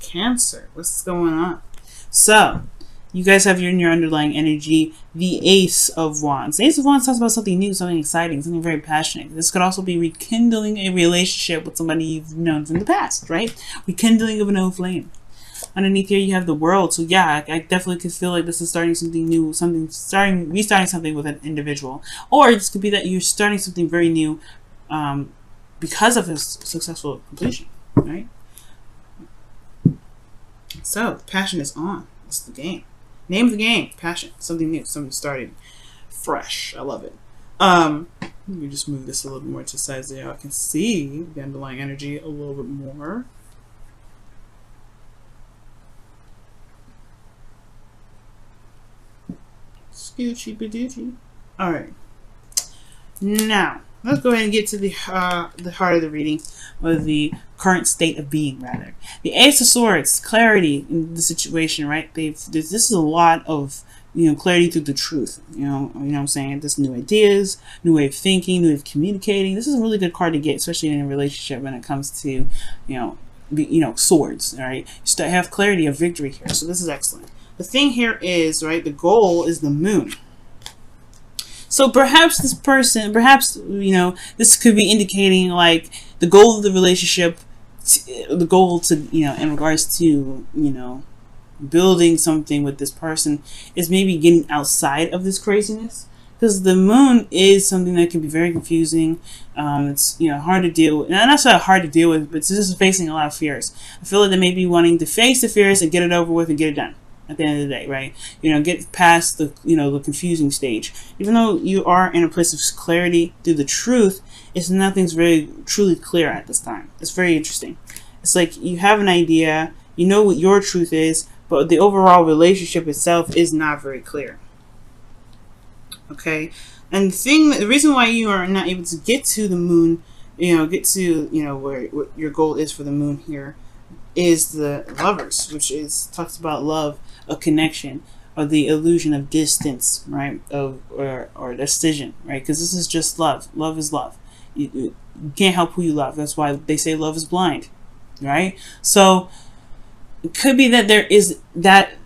Cancer. What's going on? So, you guys have in your underlying energy the Ace of Wands. The Ace of Wands talks about something new, something exciting, something very passionate. This could also be rekindling a relationship with somebody you've known from the past, right? Rekindling of an old flame. Underneath here, you have the World. So yeah, I definitely could feel like this is starting something new, restarting something with an individual. Or this could be that you're starting something very new because of his successful completion, right? So, passion is on. That's the game. Name of the game, passion. Something new, something starting fresh. I love it. Let me just move this a little more to the side so y'all can see the underlying energy a little bit more. Scoochie badoochie. Alright. Now, let's go ahead and get to the heart of the reading, or the current state of being, rather. The Ace of Swords, clarity in the situation, right? This is a lot of, clarity through the truth. You know what I'm saying? There's new ideas, new way of thinking, new way of communicating. This is a really good card to get, especially in a relationship when it comes to, swords. All right, you have clarity of victory here, so this is excellent. The thing here is, right, the goal is the Moon. So perhaps this person, this could be indicating like the goal of the relationship, the goal to, in regards to, building something with this person is maybe getting outside of this craziness. Because the Moon is something that can be very confusing. It's hard to deal with. Not necessarily hard to deal with, but it's just facing a lot of fears. I feel like they may be wanting to face the fears and get it over with and get it done at the end of the day, right? Get past the the confusing stage. Even though you are in a place of clarity through the truth, nothing's very truly clear at this time. It's very interesting. It's like you have an idea, you know what your truth is, but the overall relationship itself is not very clear. Okay, and the reason why you are not able to get to the Moon, get to where what your goal is for the Moon here, is the Lovers, which talks about love, a connection, or the illusion of distance, right? Or decision, right? Because this is just love. Love is love. You can't help who you love. That's why they say love is blind, right? So it could be that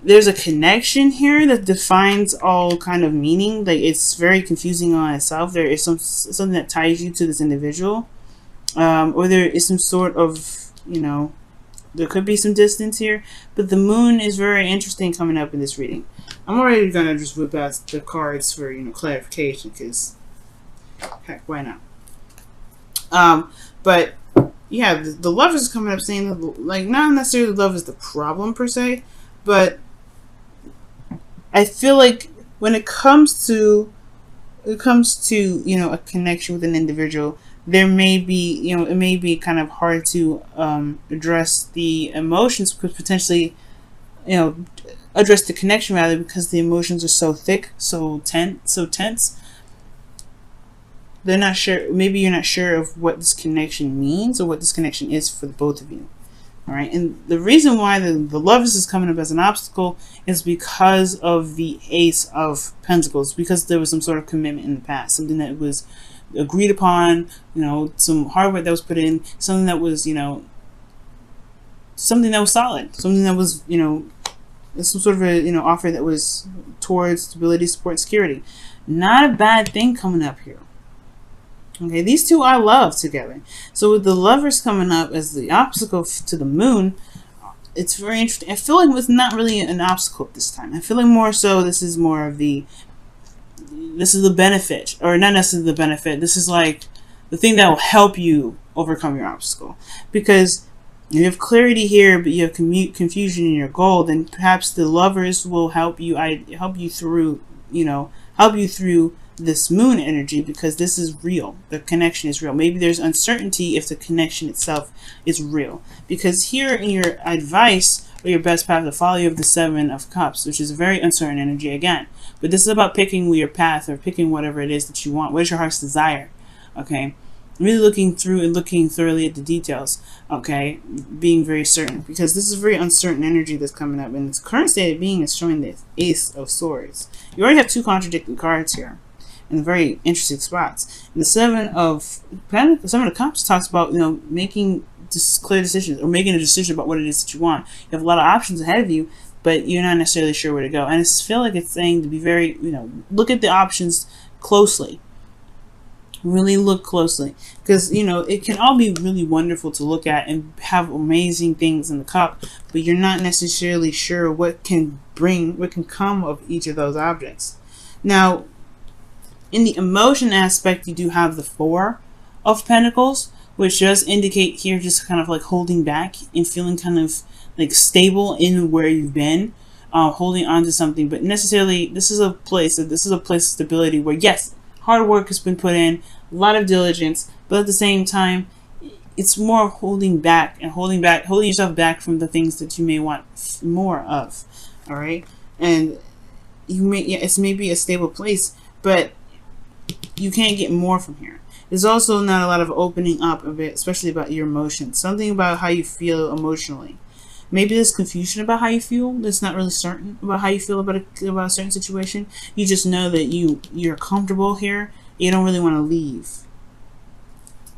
there's a connection here that defines all kind of meaning. Like it's very confusing on itself. There is something that ties you to this individual, or there is some sort of there could be some distance here, but the Moon is very interesting coming up in this reading. I'm already gonna just whip out the cards for clarification, because heck, why not? But yeah, the Lovers is coming up saying that, like, not necessarily love is the problem per se, but I feel like when it comes to a connection with an individual, there may be, it may be kind of hard to address the emotions, because potentially, address the connection rather, because the emotions are so thick, so tense. They're not sure. Maybe you're not sure of what this connection means or what this connection is for the both of you. All right, and the reason why the Lovers is coming up as an obstacle is because of the Ace of Pentacles, because there was some sort of commitment in the past, something that was agreed upon, some hard work that was put in, something that was, something that was solid, something that was, some sort of a, offer that was towards stability, support, and security. Not a bad thing coming up here. Okay, these two are love together. So with the Lovers coming up as the obstacle to the Moon, it's very interesting. I feel like it's not really an obstacle this time. I feel like more so this is more of the benefit, or not necessarily the benefit. This is like the thing that will help you overcome your obstacle, because you have clarity here, but you have confusion in your goal. Then perhaps the Lovers will help you through this Moon energy, because this is real. The connection is real. Maybe there's uncertainty if the connection itself is real, because here in your advice, or your best path to follow, you have the Seven of Cups, which is a very uncertain energy again. But this is about picking your path, or picking whatever it is that you want. What is your heart's desire? Okay, really looking through and looking thoroughly at the details. Okay, being very certain, because this is very uncertain energy that's coming up, and its current state of being is showing the Ace of Swords. You already have two contradicting cards here in very interesting spots. And the Seven of Cups talks about making clear decisions or making a decision about what it is that you want. You have a lot of options ahead of you, but you're not necessarily sure where to go. And I feel like it's saying to be very, look at the options closely. Really look closely, because it can all be really wonderful to look at and have amazing things in the cup, but you're not necessarily sure what can come of each of those objects. Now, in the emotion aspect, you do have the Four of Pentacles, which does indicate here just kind of like holding back and feeling kind of like stable in where you've been, holding on to something. But necessarily, this is a place of stability where, yes, hard work has been put in, a lot of diligence, but at the same time, it's more holding yourself back from the things that you may want more of. All right, and it's maybe a stable place, but you can't get more from here. There's also not a lot of opening up of it, especially about your emotions. Something about how you feel emotionally. Maybe there's confusion about how you feel. That's not really certain about how you feel about a certain situation. You just know that you're comfortable here. You don't really want to leave.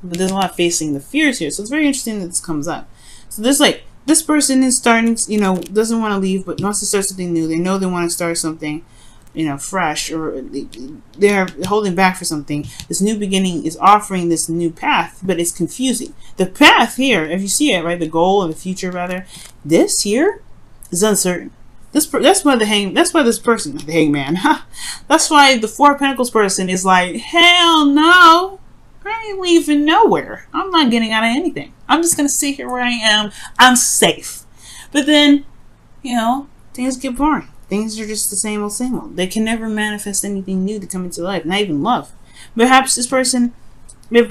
But there's a lot facing the fears here. So it's very interesting that this comes up. So there's this person is starting, doesn't want to leave, but wants to start something new. They know they want to start something, fresh, or they're holding back for something. This new beginning is offering this new path, but it's confusing. The path here, if you see it, right, the goal of the future, rather, this here is uncertain. That's why this person, the Hangman, that's why the Four of Pentacles person is like, hell no, I ain't leaving nowhere. I'm not getting out of anything. I'm just gonna sit here where I am. I'm safe. But then, things get boring. Things are just the same old. They can never manifest anything new to come into life, not even love. Perhaps this person, there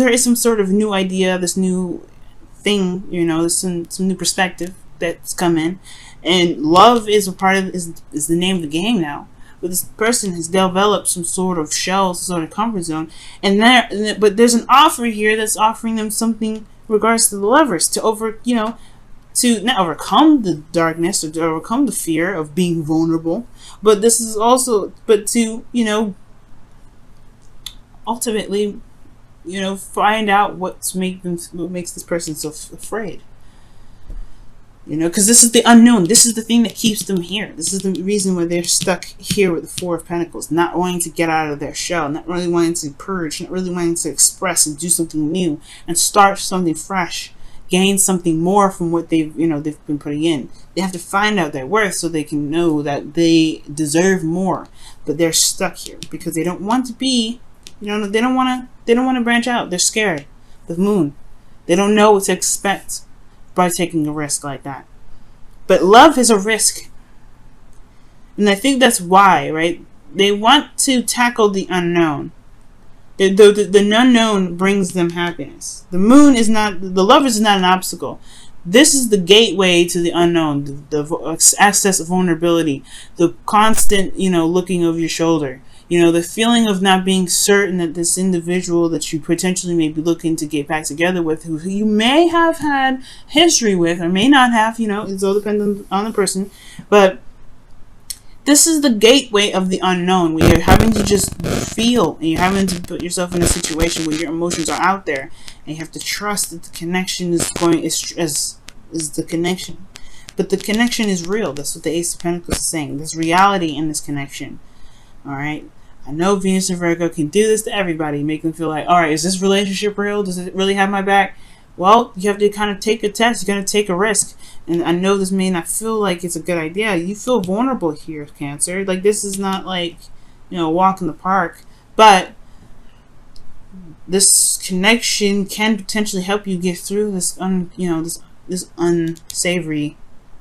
is some sort of new idea, this new thing, some new perspective that's come in, and love is a part of is the name of the game now. But this person has developed some sort of shell, some sort of comfort zone, but there's an offer here that's offering them something in regards to the Lovers to not overcome the darkness or to overcome the fear of being vulnerable, but this is also, to ultimately, find out what makes this person so afraid. Because this is the unknown. This is the thing that keeps them here. This is the reason why they're stuck here with the Four of Pentacles, not wanting to get out of their shell, not really wanting to purge, not really wanting to express and do something new and start something fresh, gain something more from what they've been putting in. They have to find out their worth so they can know that they deserve more. But they're stuck here because they don't want to be, they don't want to branch out. They're scared. The Moon. They don't know what to expect by taking a risk like that. But love is a risk. And I think that's why, right? They want to tackle the unknown. The unknown brings them happiness. The Moon is not, the Lovers is not an obstacle. This is the gateway to the unknown, the access of vulnerability, the constant, looking over your shoulder. The feeling of not being certain that this individual that you potentially may be looking to get back together with, who you may have had history with or may not have, it's all dependent on the person. But this is the gateway of the unknown, where you're having to just feel, and you're having to put yourself in a situation where your emotions are out there, and you have to trust that the connection is the connection. But the connection is real. That's what the Ace of Pentacles is saying. There's reality in this connection. All right. I know Venus and Virgo can do this to everybody, make them feel like, all right, is this relationship real? Does it really have my back? Well, you have to kind of take a test. You got to take a risk. And I know this may not feel like it's a good idea. You feel vulnerable here, Cancer. Like, this is not like, a walk in the park. But this connection can potentially help you get through this, this unsavory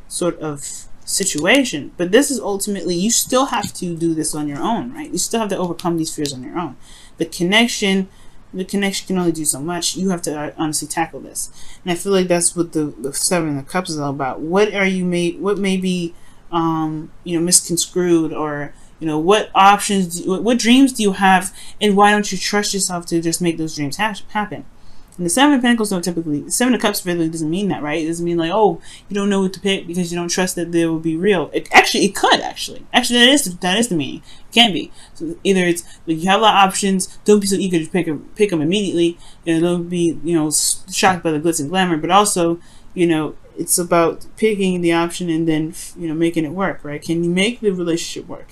sort of situation. But this is ultimately, you still have to do this on your own, right? You still have to overcome these fears on your own. The connection can only do so much. You have to honestly tackle this. And I feel like that's what the Seven of Cups is all about. What may be misconstrued, or what options what dreams do you have, and why don't you trust yourself to just make those dreams happen? And the Seven of Pentacles don't typically, the Seven of Cups really doesn't mean that, right? It doesn't mean like, oh, you don't know what to pick because you don't trust that they will be real. It could actually. Actually, that is the meaning. It can be. So either it's like you have a lot of options. Don't be so eager to pick them immediately. Don't be, shocked by the glitz and glamour. But also, it's about picking the option and then, making it work, right? Can you make the relationship work?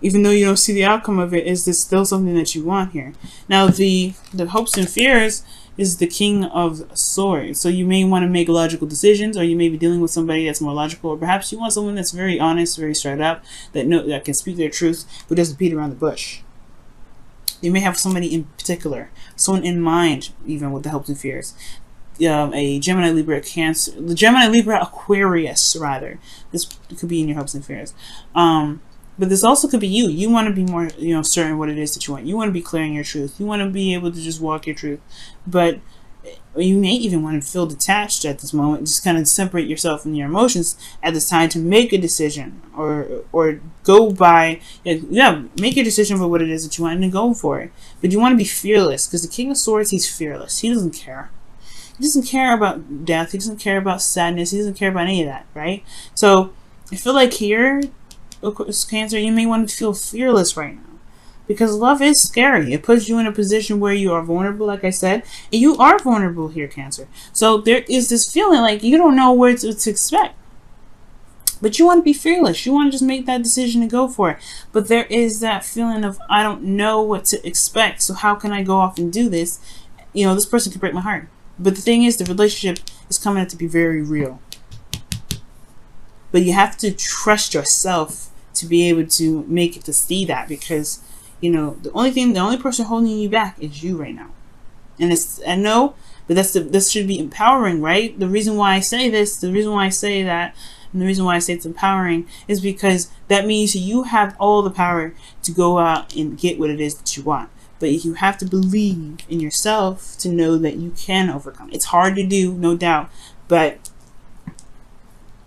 Even though you don't see the outcome of it, is this still something that you want here? Now, the hopes and fears is the King of Swords. So you may want to make logical decisions, or you may be dealing with somebody that's more logical, or perhaps you want someone that's very honest, very straight up, that can speak their truth, but doesn't beat around the bush. You may have somebody in particular, someone in mind, even with the hopes and fears. A Gemini, Libra, Cancer, the Gemini, Libra, Aquarius, rather. This could be in your hopes and fears. But this also could be you. You want to be more, certain what it is that you want. You want to be clear in your truth. You want to be able to just walk your truth. But you may even want to feel detached at this moment. Just kind of separate yourself from your emotions at this time to make a decision, or go by, make a decision for what it is that you want and then go for it. But you want to be fearless, because the King of Swords, he's fearless. He doesn't care. He doesn't care about death. He doesn't care about sadness. He doesn't care about any of that, right? So I feel like here, of course, Cancer, you may want to feel fearless right now, because love is scary. It puts you in a position where you are vulnerable, like I said, and you are vulnerable here, Cancer. So there is this feeling like you don't know what to expect, but you want to be fearless. You want to just make that decision and go for it. But there is that feeling of, I don't know what to expect, so how can I go off and do this? This person could break my heart. But the thing is, the relationship is coming out to be very real. But you have to trust yourself to be able to make it to see that, because the only person holding you back is you right now. And I know, but this should be empowering, right? The reason why I say this, the reason why I say that, and the reason why I say it's empowering is because that means you have all the power to go out and get what it is that you want. But you have to believe in yourself to know that you can overcome. It's hard to do, no doubt, but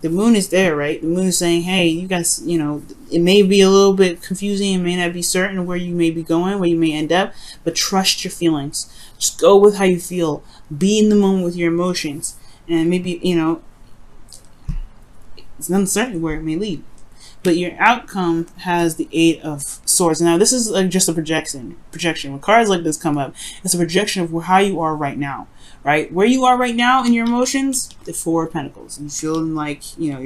the moon is there, right? The moon is saying, hey, you guys, it may be a little bit confusing. It may not be certain where you may be going, where you may end up, but trust your feelings. Just go with how you feel. Be in the moment with your emotions. And maybe, it's uncertain where it may lead. But your outcome has the Eight of Swords. Now, this is just a projection. When cards like this come up, it's a projection of how you are right now. Right, where you are right now in your emotions, the Four of Pentacles. You feeling like you're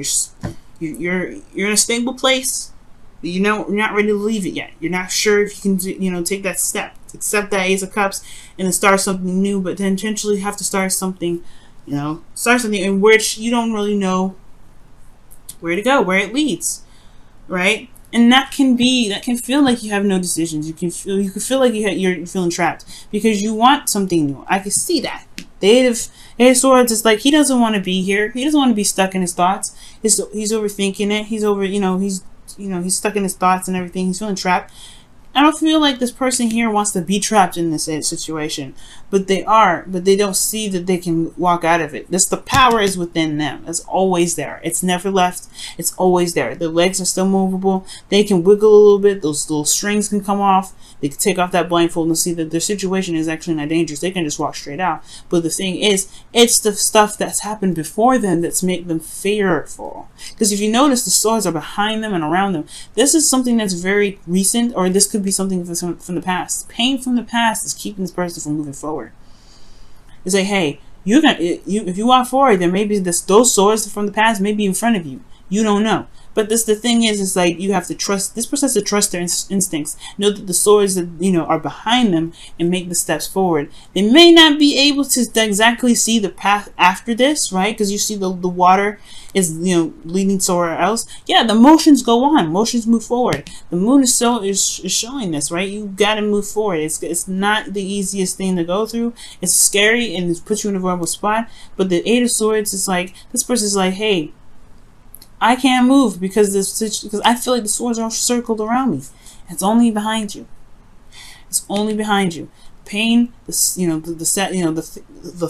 in a stable place, but you're not ready to leave it yet. You're not sure if you can take that step, accept that Ace of Cups, and then start something new. But then intentionally have to start something, in which you don't really know where to go, where it leads, right? And that can feel like you have no decisions. You can feel like you're feeling trapped because you want something new. I can see that. The Eight of Swords is like, he doesn't want to be here. He doesn't want to be stuck in his thoughts. He's overthinking it. He's stuck in his thoughts and everything. He's feeling trapped. I don't feel like this person here wants to be trapped in this situation, but they are. But they don't see that they can walk out of it. The power is within them. It's always there. It's never left. It's always there. Their legs are still movable. They can wiggle a little bit. Those little strings can come off. They can take off that blindfold and see that their situation is actually not dangerous. They can just walk straight out. But the thing is, it's the stuff that's happened before them that's made them fearful. Because if you notice, the swords are behind them and around them. This is something that's very recent, or this could be something from the past. Pain from the past is keeping this person from moving forward. It's like, hey, if you walk forward, there may be those swords from the past may be in front of you. You don't know. But the thing is like, you have to trust, this person has to trust their instincts. Know that the swords that, are behind them and make the steps forward. They may not be able to exactly see the path after this, right? Because you see the water is, leading somewhere else. Yeah, the motions go on. Motions move forward. The moon is showing this, right? You got to move forward. It's not the easiest thing to go through. It's scary and it puts you in a vulnerable spot. But the Eight of Swords is like, this person's like, hey, I can't move because I feel like the swords are circled around me. It's only behind you. It's only behind you. Pain, the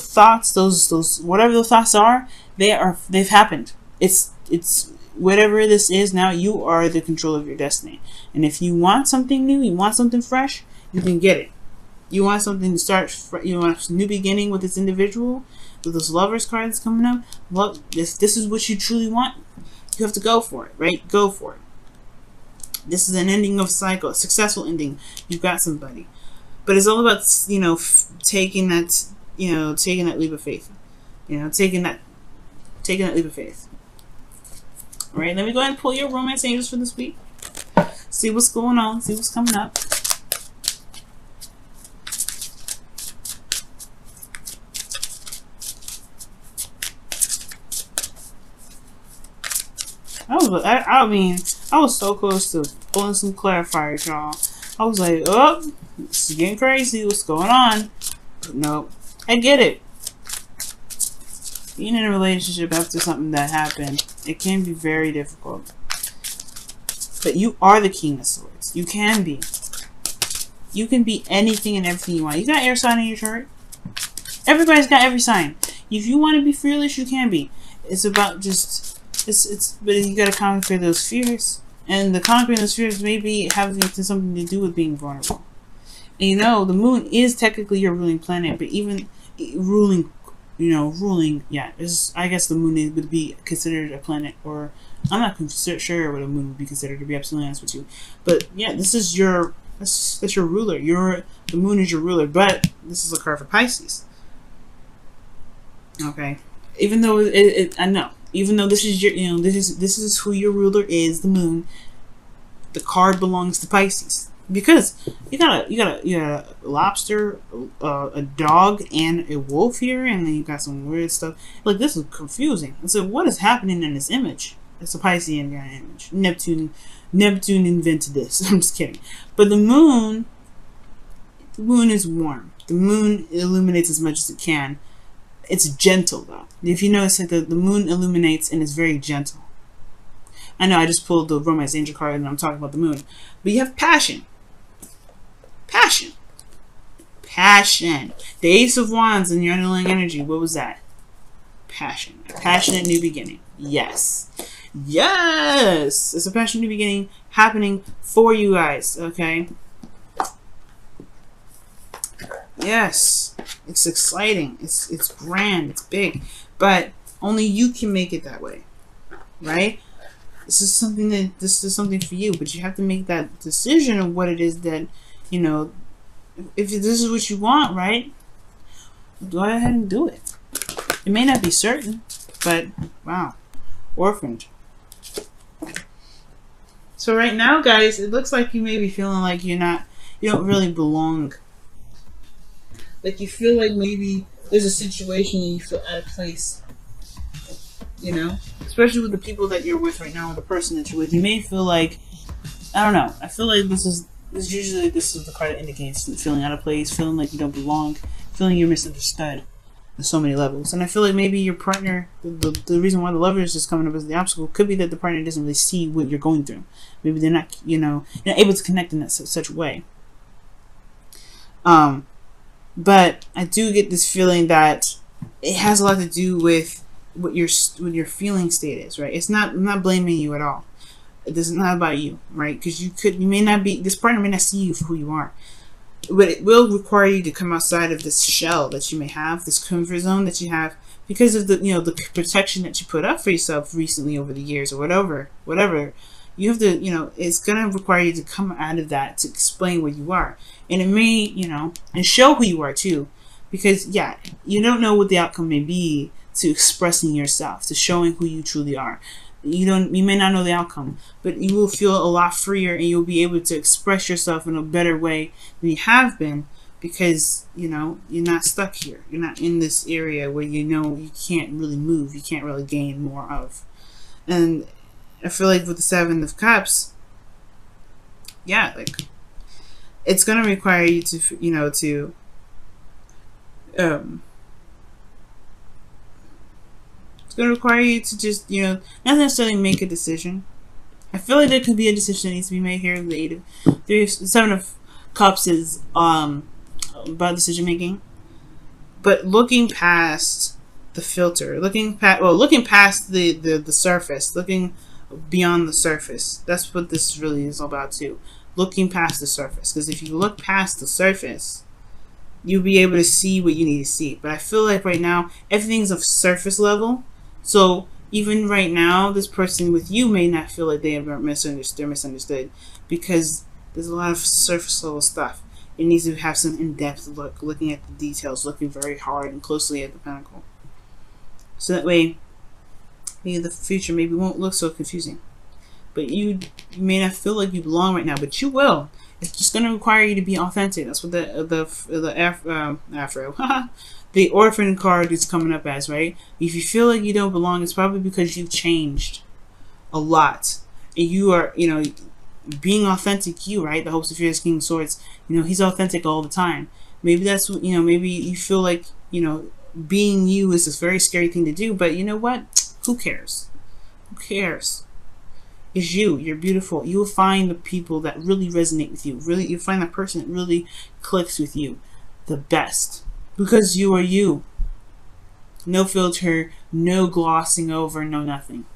thoughts, those whatever the thoughts are, they've happened. It's whatever this is now. You are the control of your destiny. And if you want something new, you want something fresh, you can get it. You want something to start. You want a new beginning with this individual, with this Lovers card that's coming up. Look, this is what you truly want. You have to go for it, right? Go for it. This is an ending of a cycle, a successful ending. You've got somebody, but it's all about taking that taking that leap of faith. Taking that leap of faith. All right, let me go ahead and pull your romance angels for this week. See what's going on. See what's coming up. I mean, I was so close to pulling some clarifiers, y'all. I was like, oh, this is getting crazy. What's going on? But no, I get it. Being in a relationship after something that happened, it can be very difficult. But you are the King of Swords. You can be. You can be anything and everything you want. You got air sign in your chart. Everybody's got every sign. If you want to be fearless, you can be. It's about just... but you gotta conquer those fears. And the conquering those fears may be having something to do with being vulnerable. And the moon is technically your ruling planet, but even ruling, yeah, I guess the moon would be considered a planet, or I'm not sure what a moon would be considered, to be absolutely honest with you. But yeah, this is that's your ruler. The moon is your ruler, but this is a card for Pisces. Okay, even though I know. Even though this is your, this is who your ruler is, the moon. The card belongs to Pisces because you got a lobster, a dog, and a wolf here, and then you got some weird stuff. Like, this is confusing. And so, what is happening in this image? It's a Piscean image. Neptune invented this. I'm just kidding. But the moon is warm. The moon illuminates as much as it can. It's gentle, though. If you notice, like the moon illuminates and is very gentle. I know I just pulled the Romance Angel card and I'm talking about the moon. But you have passion. Passion. Passion. The Ace of Wands in your underlying energy. What was that? Passion. Passionate new beginning. Yes. Yes! It's a passionate new beginning happening for you guys, okay? Yes. It's exciting. It's grand. It's big. But only you can make it that way. Right? This is something for you, but you have to make that decision of what it is that, if this is what you want, right? Go ahead and do it. It may not be certain, but wow. Orphaned. So right now, guys, it looks like you may be feeling like you don't really belong. Like you feel like maybe there's a situation and you feel out of place. Especially with the people that you're with right now, or the person that you're with, you may feel like, I don't know. I feel like this is the card that indicates feeling out of place, feeling like you don't belong, feeling you're misunderstood on so many levels. And I feel like maybe your partner, the reason why the Lovers is coming up as the obstacle could be that the partner doesn't really see what you're going through. Maybe they're not, not able to connect in that such a way. But I do get this feeling that it has a lot to do with what your feeling state is, right? I'm not blaming you at all. This is not about you, right? Because this partner may not see you for who you are, but it will require you to come outside of this shell that you may have, this comfort zone that you have, because of the protection that you put up for yourself recently over the years, or whatever. You have to, it's gonna require you to come out of that to explain what you are, and it may, and show who you are too, because yeah, you don't know what the outcome may be to expressing yourself, to showing who you truly are. You may not know the outcome, but you will feel a lot freer, and you'll be able to express yourself in a better way than you have been, because you're not stuck here. You're not in this area where you can't really move, you can't really gain more of. And I feel like with the Seven of Cups, yeah, like it's gonna require you to it's going to require you to just, not necessarily make a decision. I feel like there could be a decision that needs to be made here. The Seven of Cups is about decision making, but looking past the filter, looking past the surface, looking beyond the surface. That's what this really is all about too. Looking past the surface, because if you look past the surface, you'll be able to see what you need to see. But I feel like right now everything's of surface level. So even right now, this person with you may not feel like they are misunderstood. They're misunderstood because there's a lot of surface level stuff. It needs to have some in-depth look, looking at the details, looking very hard and closely at the pentacle. So that way, maybe the future maybe won't look so confusing. But you may not feel like you belong right now, but you will. It's just going to require you to be authentic. That's what the orphan card is coming up as, right? If you feel like you don't belong, it's probably because you've changed a lot, and you are, being authentic. You, right? The hopes of fearless King of Swords. He's authentic all the time. Maybe that's what maybe you feel like being you is this very scary thing to do. But you know what? Who cares? Who cares? It's you. You're beautiful. You will find the people that really resonate with you. Really, you find that person that really clicks with you the best. Because you are you. No filter, no glossing over, no nothing.